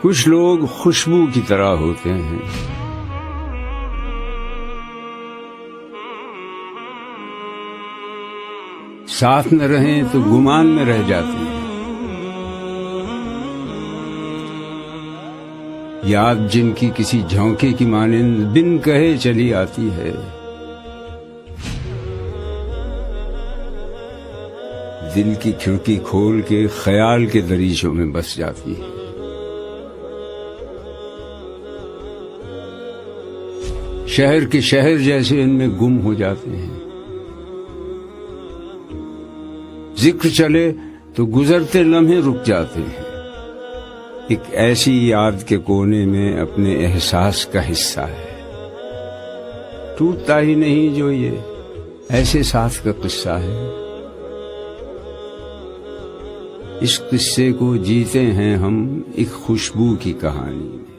کچھ لوگ خوشبو کی طرح ہوتے ہیں، ساتھ نہ رہیں تو گمان میں رہ جاتے ہیں، یاد جن کی کسی جھونکے کی مانند بن کہے چلی آتی ہے، دل کی کھڑکی کھول کے خیال کے دریچوں میں بس جاتی ہے۔ شہر کے شہر جیسے ان میں گم ہو جاتے ہیں، ذکر چلے تو گزرتے لمحے رک جاتے ہیں، ایک ایسی یاد کے کونے میں اپنے احساس کا حصہ ہے، ٹوٹتا ہی نہیں جو یہ ایسے ساتھ کا قصہ ہے۔ اس قصے کو جیتے ہیں ہم ایک خوشبو کی کہانی میں۔